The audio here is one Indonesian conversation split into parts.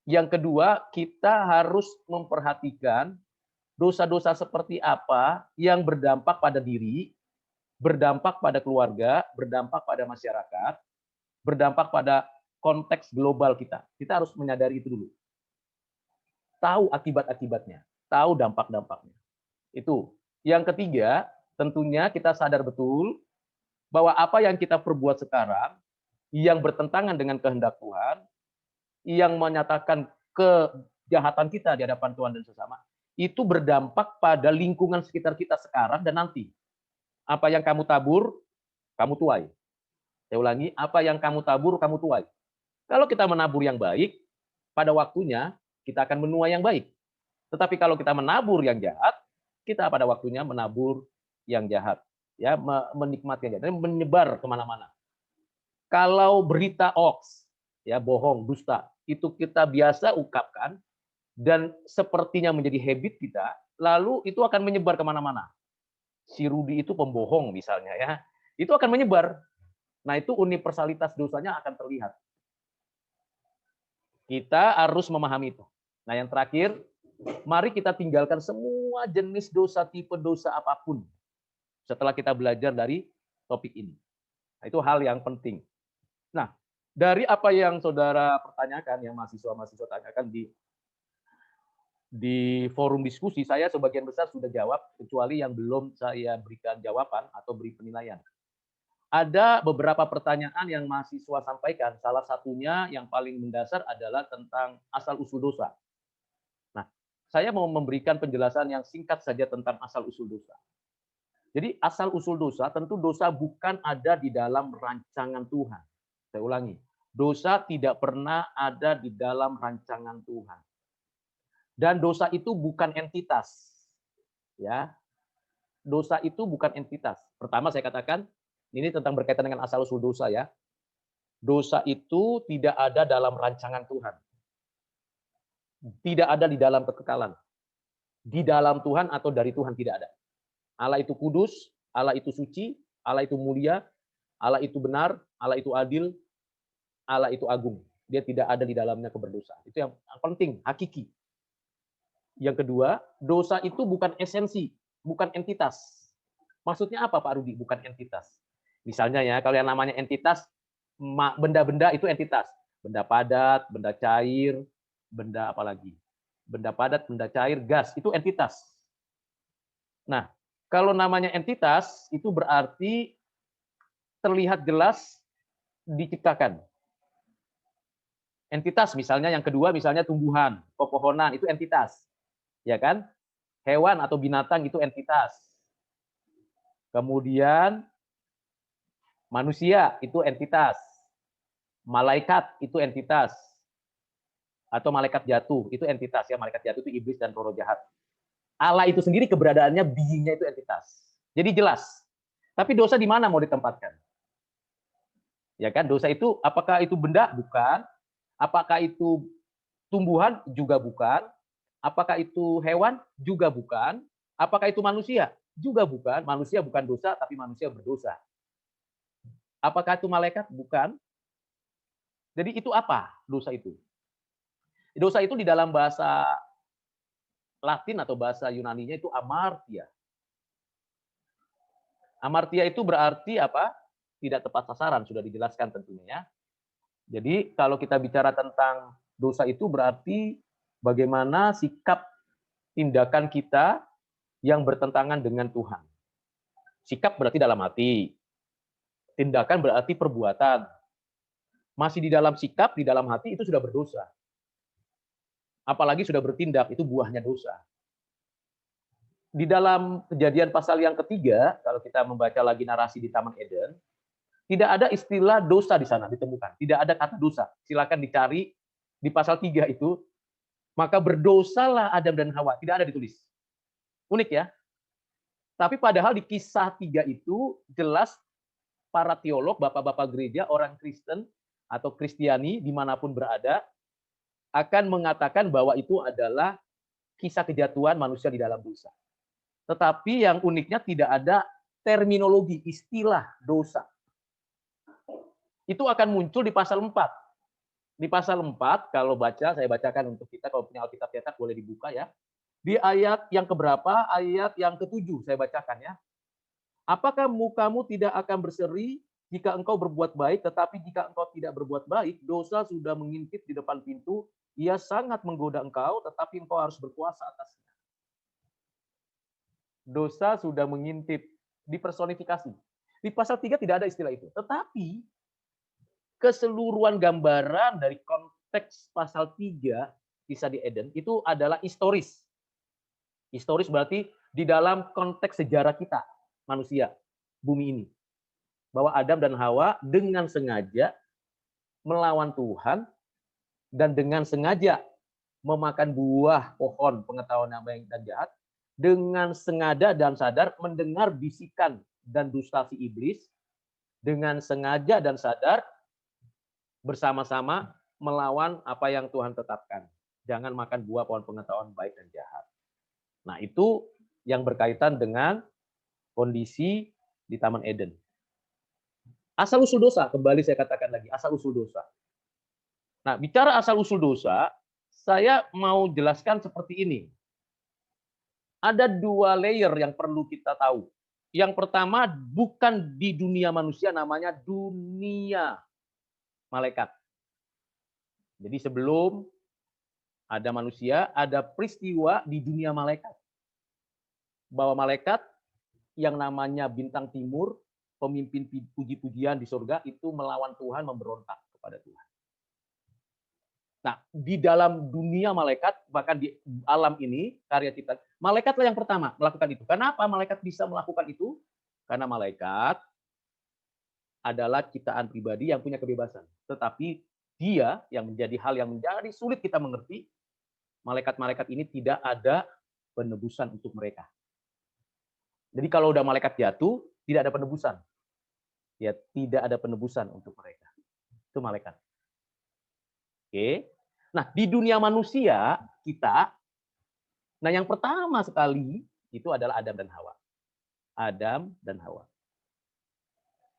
Yang kedua, kita harus memperhatikan dosa-dosa seperti apa yang berdampak pada diri, berdampak pada keluarga, berdampak pada masyarakat, berdampak pada konteks global kita. Kita harus menyadari itu dulu. Tahu akibat-akibatnya, tahu dampak-dampaknya. Itu. Yang ketiga, tentunya kita sadar betul bahwa apa yang kita perbuat sekarang yang bertentangan dengan kehendak Tuhan, yang menyatakan kejahatan kita di hadapan Tuhan dan sesama, itu berdampak pada lingkungan sekitar kita sekarang dan nanti. Apa yang kamu tabur, kamu tuai. Saya ulangi, apa yang kamu tabur, kamu tuai. Kalau kita menabur yang baik, pada waktunya kita akan menuai yang baik. Tetapi kalau kita menabur yang jahat, kita pada waktunya menabur yang jahat. Ya, menikmati yang jahat, menyebar kemana-mana. Kalau berita hoax, ya bohong, dusta, itu kita biasa ungkapkan dan sepertinya menjadi habit kita, lalu itu akan menyebar kemana-mana. Si Rudi itu pembohong misalnya ya, itu akan menyebar. Nah itu universalitas dosanya akan terlihat. Kita harus memahami itu. Nah yang terakhir, mari kita tinggalkan semua jenis dosa, tipe dosa apapun setelah kita belajar dari topik ini. Nah, itu hal yang penting. Nah, dari apa yang saudara pertanyakan, yang mahasiswa-mahasiswa tanyakan di forum diskusi, saya sebagian besar sudah jawab, kecuali yang belum saya berikan jawaban atau beri penilaian. Ada beberapa pertanyaan yang mahasiswa sampaikan, salah satunya yang paling mendasar adalah tentang asal-usul dosa. Nah, saya mau memberikan penjelasan yang singkat saja tentang asal-usul dosa. Jadi asal-usul dosa, tentu dosa bukan ada di dalam rancangan Tuhan. Saya ulangi, dosa tidak pernah ada di dalam rancangan Tuhan. Dan dosa itu bukan entitas. Ya, dosa itu bukan entitas. Pertama saya katakan, ini tentang berkaitan dengan asal-usul dosa ya. Dosa itu tidak ada dalam rancangan Tuhan. Tidak ada di dalam kekekalan. Di dalam Tuhan atau dari Tuhan tidak ada. Allah itu kudus, Allah itu suci, Allah itu mulia, Allah itu benar, Allah itu adil, Allah itu agung. Dia tidak ada di dalamnya keberdosa. Itu yang penting, hakiki. Yang kedua, dosa itu bukan esensi, bukan entitas. Maksudnya apa Pak Rudi? Bukan entitas. Misalnya ya, kalau yang namanya entitas, benda-benda itu entitas. Benda padat, benda cair, benda apa lagi? Benda padat, benda cair, gas, itu entitas. Nah, kalau namanya entitas, itu berarti terlihat jelas diciptakan. Entitas misalnya yang kedua, misalnya tumbuhan, pepohonan, itu entitas. Ya kan? Hewan atau binatang itu entitas. Kemudian manusia itu entitas. Malaikat itu entitas. Atau malaikat jatuh, itu entitas ya. Malaikat jatuh itu iblis dan roh jahat. Allah itu sendiri keberadaannya, beingnya itu entitas. Jadi jelas. Tapi dosa di mana mau ditempatkan? Ya kan? Dosa itu apakah itu benda? Bukan. Apakah itu tumbuhan? Juga bukan. Apakah itu hewan? Juga bukan. Apakah itu manusia? Juga bukan. Manusia bukan dosa, tapi manusia berdosa. Apakah itu malaikat? Bukan. Jadi itu apa dosa itu? Dosa itu di dalam bahasa Latin atau bahasa Yunaninya itu amartia. Amartia itu berarti apa? Tidak tepat sasaran, sudah dijelaskan tentunya ya. Jadi kalau kita bicara tentang dosa itu berarti bagaimana sikap tindakan kita yang bertentangan dengan Tuhan. Sikap berarti dalam hati. Tindakan berarti perbuatan. Masih di dalam sikap, di dalam hati itu sudah berdosa. Apalagi sudah bertindak, itu buahnya dosa. Di dalam Kejadian pasal yang ketiga, kalau kita membaca lagi narasi di Taman Eden, tidak ada istilah dosa di sana ditemukan. Tidak ada kata dosa. Silakan dicari di pasal 3 itu. Maka berdosalah Adam dan Hawa. Tidak ada ditulis. Unik ya. Tapi padahal di kisah 3 itu jelas para teolog, bapak-bapak gereja, orang Kristen atau Kristiani dimanapun berada, akan mengatakan bahwa itu adalah kisah kejatuhan manusia di dalam dosa. Tetapi yang uniknya tidak ada terminologi, istilah dosa. Itu akan muncul di pasal 4. Di pasal 4 kalau baca, saya bacakan untuk kita, kalau punya Alkitab cetak boleh dibuka ya. Di ayat yang keberapa? Ayat yang ke-7 saya bacakan ya. Apakah mukamu tidak akan berseri jika engkau berbuat baik, tetapi jika engkau tidak berbuat baik, dosa sudah mengintip di depan pintu, ia sangat menggoda engkau, tetapi engkau harus berkuasa atasnya. Dosa sudah mengintip, dipersonifikasi. Di pasal 3 tidak ada istilah itu. Tetapi keseluruhan gambaran dari konteks pasal 3 kisah di Eden itu adalah historis. Historis berarti di dalam konteks sejarah kita, manusia, bumi ini. Bahwa Adam dan Hawa dengan sengaja melawan Tuhan dan dengan sengaja memakan buah pohon pengetahuan yang baik dan jahat, dengan sengaja dan sadar mendengar bisikan dan dusta si iblis, dengan sengaja dan sadar bersama-sama melawan apa yang Tuhan tetapkan. Jangan makan buah pohon pengetahuan baik dan jahat. Nah, itu yang berkaitan dengan kondisi di Taman Eden. Asal-usul dosa, kembali saya katakan lagi, asal-usul dosa. Nah, bicara asal-usul dosa, saya mau jelaskan seperti ini. Ada 2 layer yang perlu kita tahu. Yang pertama, bukan di dunia manusia, namanya dunia malaikat. Jadi sebelum ada manusia, ada peristiwa di dunia malaikat. Bahwa malaikat yang namanya bintang timur, pemimpin puji-pujian di surga, itu melawan Tuhan, memberontak kepada Tuhan. Nah, di dalam dunia malaikat, bahkan di alam ini, karya ciptaan, malaikatlah yang pertama melakukan itu. Kenapa malaikat bisa melakukan itu? Karena malaikat adalah ciptaan pribadi yang punya kebebasan. Tetapi dia yang menjadi hal yang menjadi sulit kita mengerti, malaikat-malaikat ini tidak ada penebusan untuk mereka. Jadi kalau udah malaikat jatuh, tidak ada penebusan. Ya, tidak ada penebusan untuk mereka. Itu malaikat. Oke. Nah, di dunia manusia kita, nah yang pertama sekali itu adalah Adam dan Hawa. Adam dan Hawa.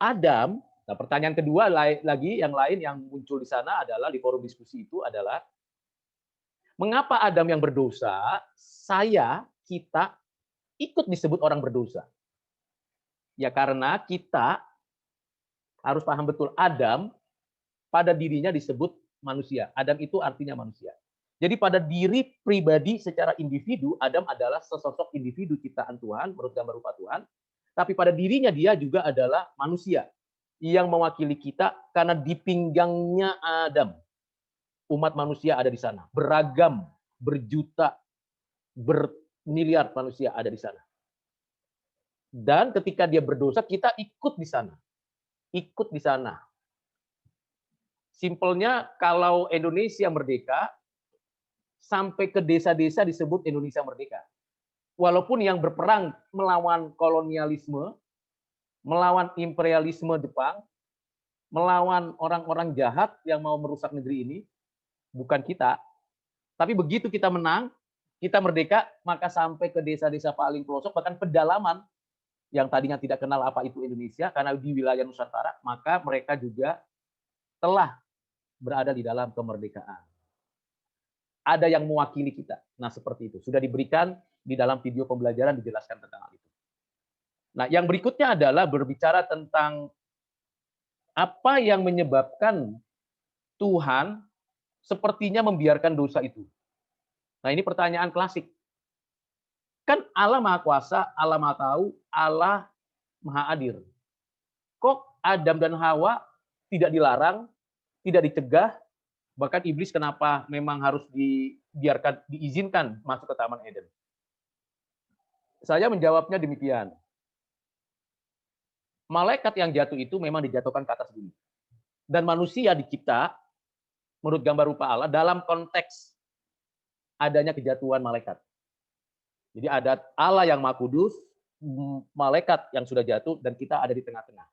Adam, nah pertanyaan kedua lagi yang lain yang muncul di sana adalah di forum diskusi itu adalah mengapa Adam yang berdosa, kita ikut disebut orang berdosa? Ya karena kita harus paham betul Adam pada dirinya disebut manusia. Adam itu artinya manusia. Jadi pada diri pribadi secara individu, Adam adalah sesosok individu ciptaan Tuhan, menurut gambar rupa Tuhan. Tapi pada dirinya dia juga adalah manusia yang mewakili kita karena di pinggangnya Adam. Umat manusia ada di sana. Beragam, berjuta, bermiliar manusia ada di sana. Dan ketika dia berdosa, kita ikut di sana. Ikut di sana. Simpelnya kalau Indonesia merdeka, sampai ke desa-desa disebut Indonesia merdeka. Walaupun yang berperang melawan kolonialisme, melawan imperialisme Jepang, melawan orang-orang jahat yang mau merusak negeri ini, bukan kita. Tapi begitu kita menang, kita merdeka, maka sampai ke desa-desa paling pelosok, bahkan pedalaman yang tadinya tidak kenal apa itu Indonesia, karena di wilayah Nusantara, maka mereka juga telah berada di dalam kemerdekaan. Ada yang mewakili kita. Nah, seperti itu. Sudah diberikan di dalam video pembelajaran dijelaskan tentang hal itu. Nah, yang berikutnya adalah berbicara tentang apa yang menyebabkan Tuhan sepertinya membiarkan dosa itu. Nah, ini pertanyaan klasik. Kan Allah Maha Kuasa, Allah Maha Tahu, Allah Maha Adil. Kok Adam dan Hawa tidak dilarang, tidak dicegah, bahkan iblis kenapa memang harus dibiarkan, diizinkan masuk ke Taman Eden? Saya menjawabnya demikian. Malaikat yang jatuh itu memang dijatuhkan ke atas bumi. Dan manusia dicipta menurut gambar rupa Allah dalam konteks adanya kejatuhan malaikat. Jadi ada Allah yang Maha Kudus, malaikat yang sudah jatuh, dan kita ada di tengah-tengah.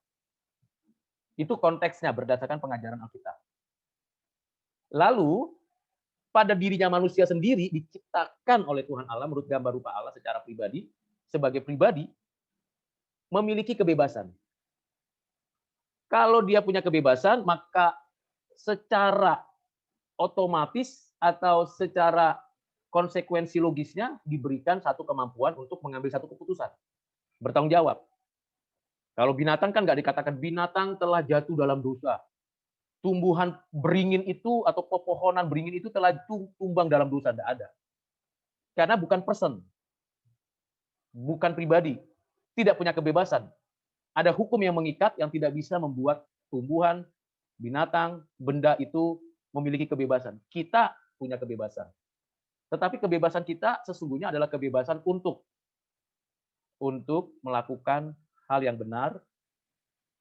Itu konteksnya berdasarkan pengajaran Alkitab. Lalu, pada dirinya manusia sendiri diciptakan oleh Tuhan Allah menurut gambar rupa Allah secara pribadi, sebagai pribadi, memiliki kebebasan. Kalau dia punya kebebasan, maka secara otomatis atau secara konsekuensi logisnya diberikan satu kemampuan untuk mengambil satu keputusan. Bertanggung jawab. Kalau binatang kan nggak dikatakan binatang telah jatuh dalam dosa. Tumbuhan beringin itu atau pepohonan beringin itu telah tumbang dalam dosa. Tidak ada. Karena bukan person. Bukan pribadi. Tidak punya kebebasan. Ada hukum yang mengikat yang tidak bisa membuat tumbuhan, binatang, benda itu memiliki kebebasan. Kita punya kebebasan. Tetapi kebebasan kita sesungguhnya adalah kebebasan untuk melakukan hal yang benar,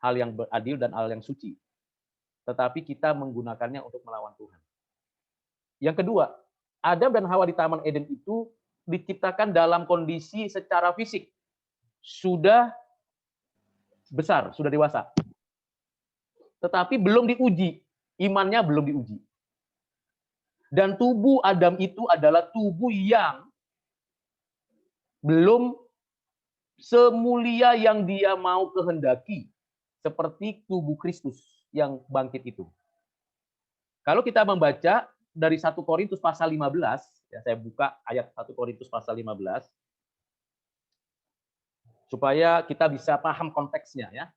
hal yang adil, dan hal yang suci. Tetapi kita menggunakannya untuk melawan Tuhan. Yang kedua, Adam dan Hawa di Taman Eden itu diciptakan dalam kondisi secara fisik. Sudah besar, sudah dewasa. Tetapi belum diuji. Imannya belum diuji. Dan tubuh Adam itu adalah tubuh yang belum semulia yang dia mau kehendaki. Seperti tubuh Kristus yang bangkit itu. Kalau kita membaca dari 1 Korintus pasal 15, ya saya buka ayat 1 Korintus pasal 15, supaya kita bisa paham konteksnya ya.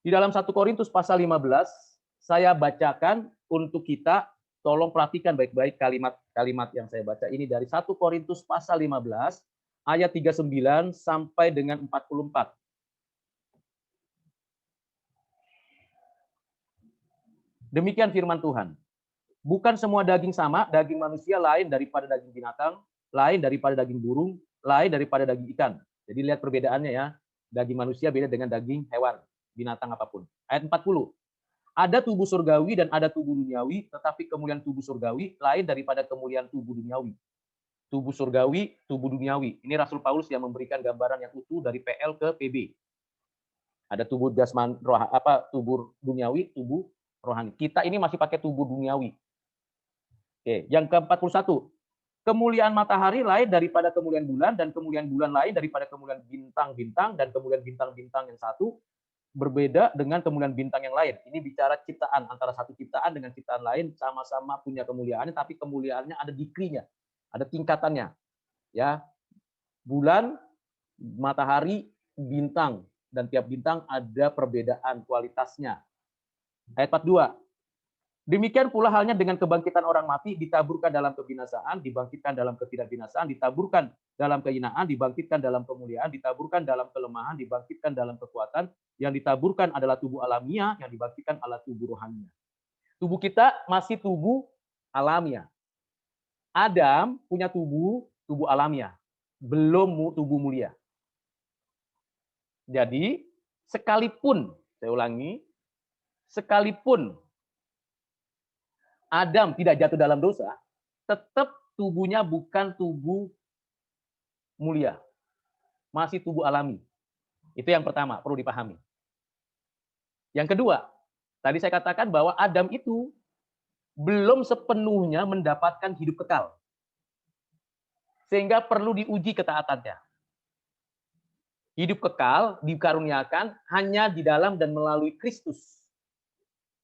Di dalam 1 Korintus pasal 15, saya bacakan untuk kita. Tolong perhatikan baik-baik kalimat-kalimat yang saya baca. Ini dari 1 Korintus pasal 15, ayat 39 sampai dengan 44. Demikian firman Tuhan. Bukan semua daging sama, daging manusia lain daripada daging binatang, lain daripada daging burung, lain daripada daging ikan. Jadi lihat perbedaannya ya. Daging manusia beda dengan daging hewan, binatang apapun. Ayat 40. Ada tubuh surgawi dan ada tubuh duniawi, tetapi kemuliaan tubuh surgawi lain daripada kemuliaan tubuh duniawi. Tubuh surgawi, tubuh duniawi. Ini Rasul Paulus yang memberikan gambaran yang utuh dari PL ke PB. Ada tubuh jasman tubuh duniawi, tubuh rohani. Kita ini masih pakai tubuh duniawi. Oke, yang ke-41. Kemuliaan matahari lain daripada kemuliaan bulan, dan kemuliaan bulan lain daripada kemuliaan bintang-bintang, dan kemuliaan bintang-bintang yang satu berbeda dengan kemuliaan bintang yang lain. Ini bicara ciptaan, antara satu ciptaan dengan ciptaan lain sama-sama punya kemuliaannya, tapi kemuliaannya ada dikrinya, ada tingkatannya. Ya, bulan, matahari, bintang, dan tiap bintang ada perbedaan kualitasnya. Ayat 42. Demikian pula halnya dengan kebangkitan orang mati, ditaburkan dalam kebinasaan, dibangkitkan dalam ketidakbinasaan, ditaburkan dalam kehinaan, dibangkitkan dalam kemuliaan, ditaburkan dalam kelemahan, dibangkitkan dalam kekuatan. Yang ditaburkan adalah tubuh alamiah, yang dibangkitkan adalah tubuh rohaniah. Tubuh kita masih tubuh alamiah. Adam punya tubuh alamiah, belum tubuh mulia. Jadi, sekalipun, saya ulangi, sekalipun Adam tidak jatuh dalam dosa, tetap tubuhnya bukan tubuh mulia. Masih tubuh alami. Itu yang pertama, perlu dipahami. Yang kedua, tadi saya katakan bahwa Adam itu belum sepenuhnya mendapatkan hidup kekal. Sehingga perlu diuji ketaatannya. Hidup kekal dikaruniakan hanya di dalam dan melalui Kristus.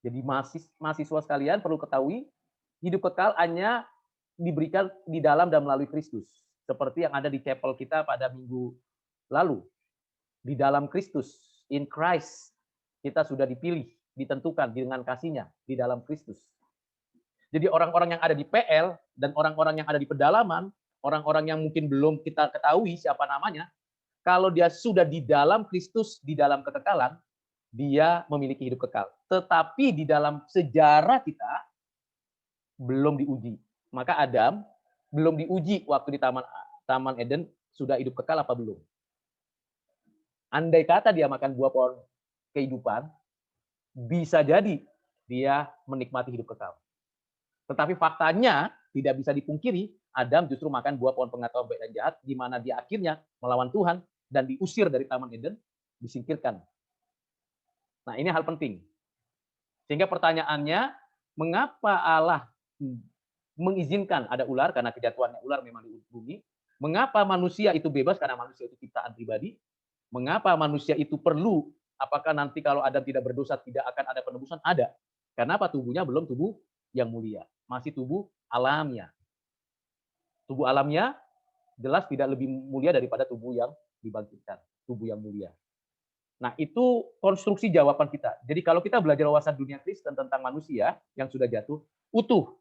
Jadi mahasiswa sekalian perlu ketahui, hidup kekal hanya diberikan di dalam dan melalui Kristus. Seperti yang ada di chapel kita pada minggu lalu. Di dalam Kristus, in Christ, kita sudah dipilih, ditentukan dengan kasih-Nya di dalam Kristus. Jadi orang-orang yang ada di PL dan orang-orang yang ada di pedalaman, orang-orang yang mungkin belum kita ketahui siapa namanya, kalau dia sudah di dalam Kristus, di dalam kekekalan, dia memiliki hidup kekal. Tetapi di dalam sejarah kita belum diuji. Maka Adam belum diuji waktu di Taman Eden sudah hidup kekal apa belum. Andai kata dia makan buah pohon kehidupan, bisa jadi dia menikmati hidup kekal. Tetapi faktanya tidak bisa dipungkiri, Adam justru makan buah pohon pengetahuan baik dan jahat, di mana dia akhirnya melawan Tuhan dan diusir dari Taman Eden, disingkirkan. Nah, ini hal penting. Sehingga pertanyaannya, mengapa Allah mengizinkan ada ular? Karena kejatuhannya ular memang di bumi. Mengapa manusia itu bebas? Karena manusia itu ciptaan pribadi. Mengapa manusia itu perlu? Apakah nanti kalau Adam tidak berdosa tidak akan ada penebusan? Ada. Kenapa? Tubuhnya belum tubuh yang mulia. masih tubuh alamiah. Tubuh alamnya jelas tidak lebih mulia daripada tubuh yang dibangkitkan, tubuh yang mulia. Nah, itu konstruksi jawaban kita. Jadi kalau kita belajar wawasan dunia Kristen tentang manusia yang sudah jatuh, utuh.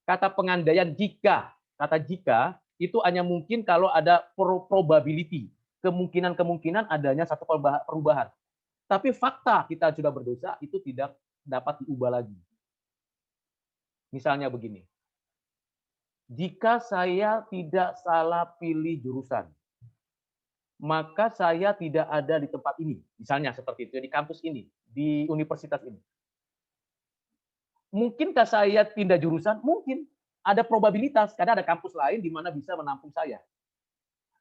Kata pengandaian jika, kata jika itu hanya mungkin kalau ada probability, kemungkinan-kemungkinan adanya satu perubahan. Tapi fakta kita sudah berdosa itu tidak dapat diubah lagi. Misalnya begini, jika saya tidak salah pilih jurusan, maka saya tidak ada di tempat ini. Misalnya seperti itu, di kampus ini, di universitas ini. Mungkinkah saya pindah jurusan? Mungkin. Ada probabilitas, karena ada kampus lain di mana bisa menampung saya.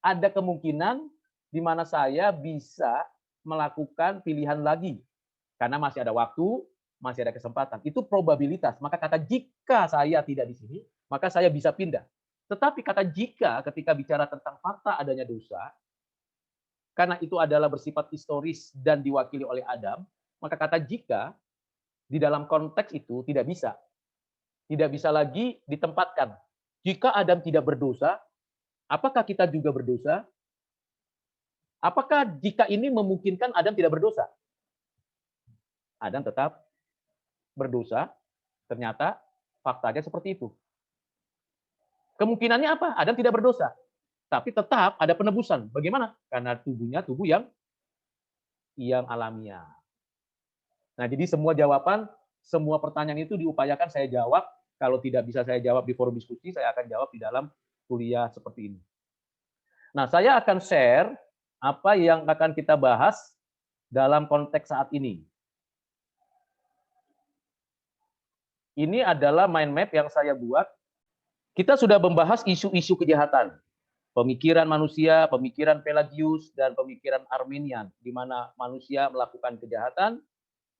Ada kemungkinan di mana saya bisa melakukan pilihan lagi. Karena masih ada waktu, masih ada kesempatan. Itu probabilitas. Maka kata jika saya tidak di sini, maka saya bisa pindah. Tetapi kata jika ketika bicara tentang fakta adanya dosa, karena itu adalah bersifat historis dan diwakili oleh Adam, maka kata jika di dalam konteks itu tidak bisa. Tidak bisa lagi ditempatkan. Jika Adam tidak berdosa, apakah kita juga berdosa? Apakah jika ini memungkinkan Adam tidak berdosa? Adam tetap berdosa, ternyata faktanya seperti itu. Kemungkinannya apa? Adam tidak berdosa. Tapi tetap ada penebusan. Bagaimana? Karena tubuhnya tubuh yang alamiah. Nah, jadi semua jawaban, semua pertanyaan itu diupayakan saya jawab. Kalau tidak bisa saya jawab di forum diskusi, saya akan jawab di dalam kuliah seperti ini. Nah, saya akan share apa yang akan kita bahas dalam konteks saat ini. Ini adalah mind map yang saya buat. Kita sudah membahas isu-isu kejahatan. Pemikiran manusia, pemikiran Pelagius, dan pemikiran Arminian, di mana manusia melakukan kejahatan,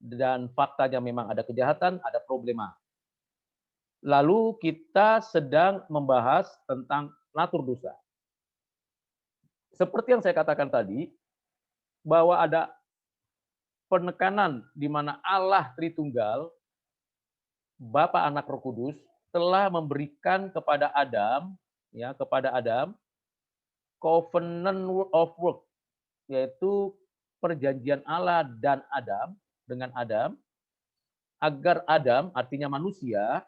dan faktanya memang ada kejahatan, ada problema. Lalu kita sedang membahas tentang natur dosa. Seperti yang saya katakan tadi, bahwa ada penekanan di mana Allah Tritunggal, Bapa, Anak, Roh Kudus, telah memberikan kepada Adam, covenant of work, yaitu perjanjian Allah dan Adam, dengan Adam, agar Adam, artinya manusia,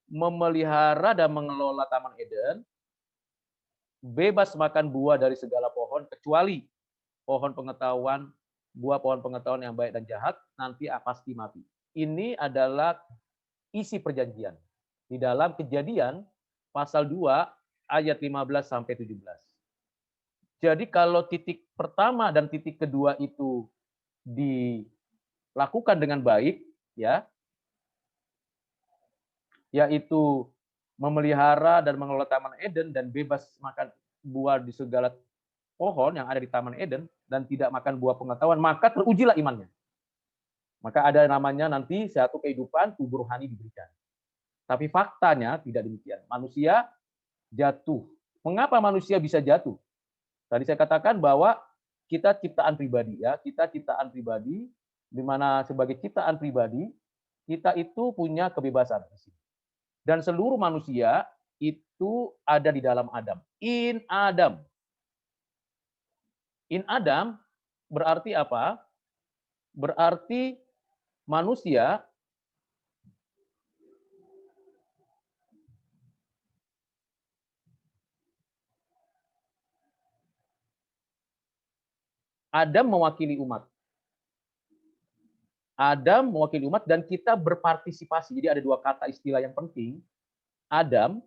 memelihara dan mengelola Taman Eden, bebas makan buah dari segala pohon, kecuali pohon pengetahuan, buah pohon pengetahuan yang baik dan jahat, nanti pasti mati. Ini adalah isi perjanjian. Di dalam Kejadian, pasal 2, ayat 15 sampai 17. Jadi kalau titik pertama dan titik kedua itu dilakukan dengan baik, ya, yaitu memelihara dan mengelola Taman Eden dan bebas makan buah di segala pohon yang ada di Taman Eden dan tidak makan buah pengetahuan, maka terujilah imannya. Maka ada namanya nanti satu kehidupan tubuh rohani diberikan. Tapi faktanya tidak demikian. Manusia jatuh. Mengapa manusia bisa jatuh? Tadi saya katakan bahwa kita ciptaan pribadi, ya, kita ciptaan pribadi, di mana sebagai ciptaan pribadi kita itu punya kebebasan. Dan seluruh manusia itu ada di dalam Adam. In Adam. In Adam berarti apa? Berarti manusia Adam mewakili umat. Adam mewakili umat dan kita berpartisipasi. Jadi ada dua kata istilah yang penting. Adam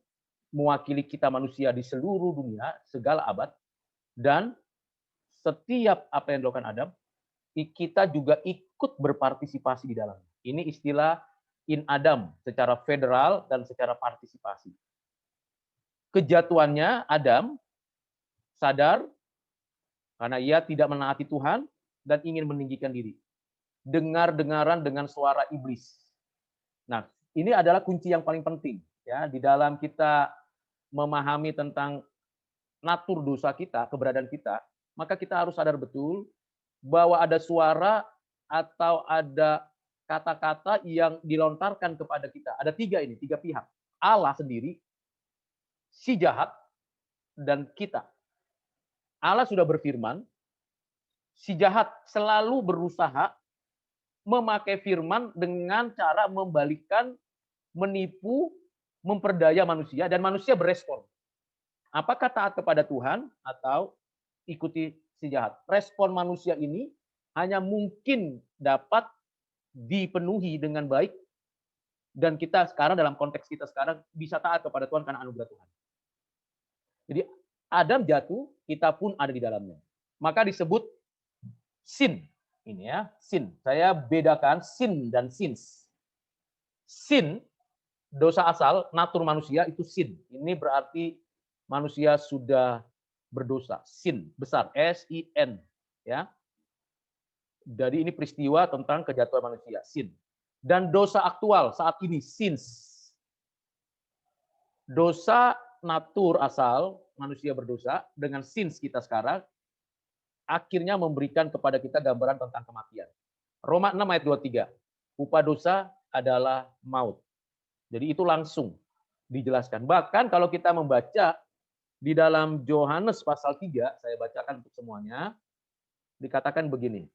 mewakili kita manusia di seluruh dunia, segala abad, dan setiap apa yang dilakukan Adam, kita juga ikut berpartisipasi di dalamnya. Ini istilah in Adam, secara federal dan secara partisipasi. Kejatuhannya Adam sadar karena ia tidak menaati Tuhan dan ingin meninggikan diri. Dengar-dengaran dengan suara iblis. Nah, ini adalah kunci yang paling penting, ya, di dalam kita memahami tentang natur dosa kita, keberadaan kita, maka kita harus sadar betul bahwa ada suara atau ada kata-kata yang dilontarkan kepada kita. Ada tiga pihak. Allah sendiri, si jahat, dan kita. Allah sudah berfirman, si jahat selalu berusaha memakai firman dengan cara membalikkan, menipu, memperdaya manusia, dan manusia berespon. Apakah taat kepada Tuhan atau ikuti si jahat? Respon manusia ini hanya mungkin dapat dipenuhi dengan baik, dan kita sekarang dalam konteks kita sekarang bisa taat kepada Tuhan karena anugerah Tuhan. Jadi Adam jatuh, kita pun ada di dalamnya. Maka disebut sin. Ini ya, sin. Saya bedakan sin dan sins. Sin, dosa asal, natur manusia itu sin. Ini berarti manusia sudah berdosa. Sin, besar. S-I-N. Ya. Jadi ini peristiwa tentang kejatuhan manusia. Sin. Dan dosa aktual saat ini, sins. Dosa natur asal, manusia berdosa, dengan sins kita sekarang, akhirnya memberikan kepada kita gambaran tentang kematian. Roma 6 ayat 23. Upah dosa adalah maut. Jadi itu langsung dijelaskan. Bahkan kalau kita membaca di dalam Yohanes pasal 3, saya bacakan untuk semuanya, dikatakan begini.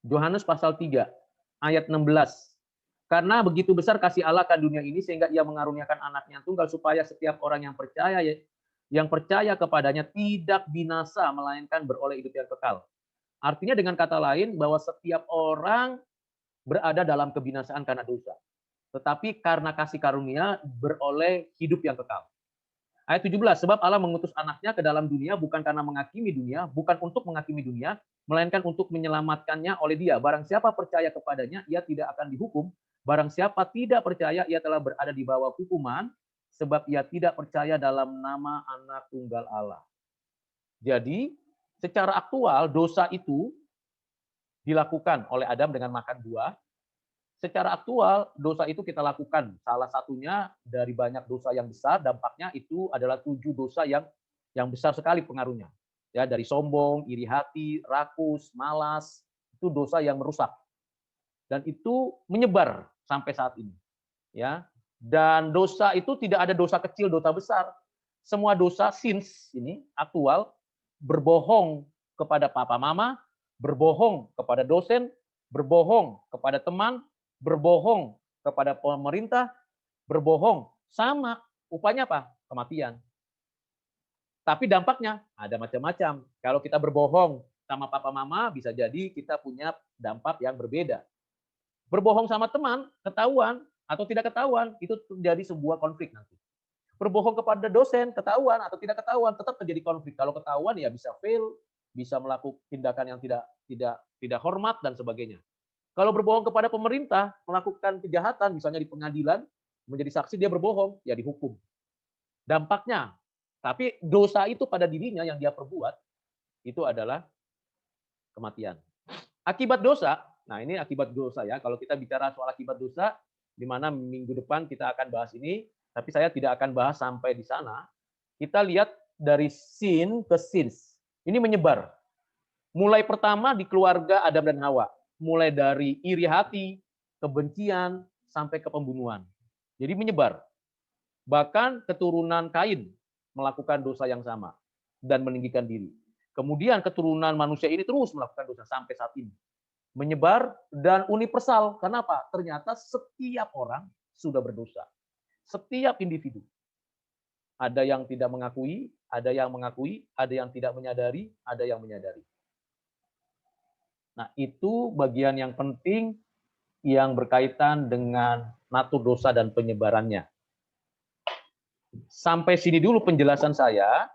Yohanes pasal 3, ayat 16. Karena begitu besar kasih Allah akan dunia ini, sehingga ia mengaruniakan anaknya tunggal, supaya setiap orang yang percaya kepadanya tidak binasa, melainkan beroleh hidup yang kekal. Artinya dengan kata lain, bahwa setiap orang berada dalam kebinasaan karena dosa. Tetapi karena kasih karunia beroleh hidup yang kekal. Ayat 17, sebab Allah mengutus anaknya ke dalam dunia bukan karena menghakimi dunia, bukan untuk menghakimi dunia, melainkan untuk menyelamatkannya oleh dia. Barang siapa percaya kepadanya, ia tidak akan dihukum. Barang siapa tidak percaya, ia telah berada di bawah hukuman, sebab ia tidak percaya dalam nama anak tunggal Allah. Jadi, secara aktual, dosa itu dilakukan oleh Adam dengan makan buah. Secara aktual, dosa itu kita lakukan. Salah satunya dari banyak dosa yang besar, dampaknya itu adalah 7 dosa yang besar sekali pengaruhnya. Ya, dari sombong, iri hati, rakus, malas, itu dosa yang merusak. Dan itu menyebar sampai saat ini. Ya. Dan dosa itu tidak ada dosa kecil, dosa besar. Semua dosa sins ini aktual, berbohong kepada papa mama, berbohong kepada dosen, berbohong kepada teman, berbohong kepada pemerintah, berbohong sama, upahnya apa? Kematian. Tapi dampaknya ada macam-macam. Kalau kita berbohong sama papa mama, bisa jadi kita punya dampak yang berbeda. Berbohong sama teman, ketahuan atau tidak ketahuan, itu terjadi sebuah konflik nanti. Berbohong kepada dosen, ketahuan atau tidak ketahuan, tetap terjadi konflik. Kalau ketahuan ya bisa fail, bisa melakukan tindakan yang tidak hormat dan sebagainya. Kalau berbohong kepada pemerintah, melakukan kejahatan, misalnya di pengadilan, menjadi saksi dia berbohong, ya dihukum. Dampaknya, tapi dosa itu pada dirinya yang dia perbuat, itu adalah kematian. Akibat dosa, nah ini akibat dosa ya, kalau kita bicara soal akibat dosa, di mana minggu depan kita akan bahas ini, tapi saya tidak akan bahas sampai di sana. Kita lihat dari sin ke sins. Ini menyebar. Mulai pertama di keluarga Adam dan Hawa. Mulai dari iri hati, kebencian, sampai ke pembunuhan. Jadi menyebar. Bahkan keturunan Kain melakukan dosa yang sama dan meninggikan diri. Kemudian keturunan manusia ini terus melakukan dosa sampai saat ini. Menyebar dan universal. Kenapa? Ternyata setiap orang sudah berdosa. Setiap individu. Ada yang tidak mengakui, ada yang mengakui, ada yang tidak menyadari, ada yang menyadari. Nah, itu bagian yang penting yang berkaitan dengan natur dosa dan penyebarannya. Sampai sini dulu penjelasan saya.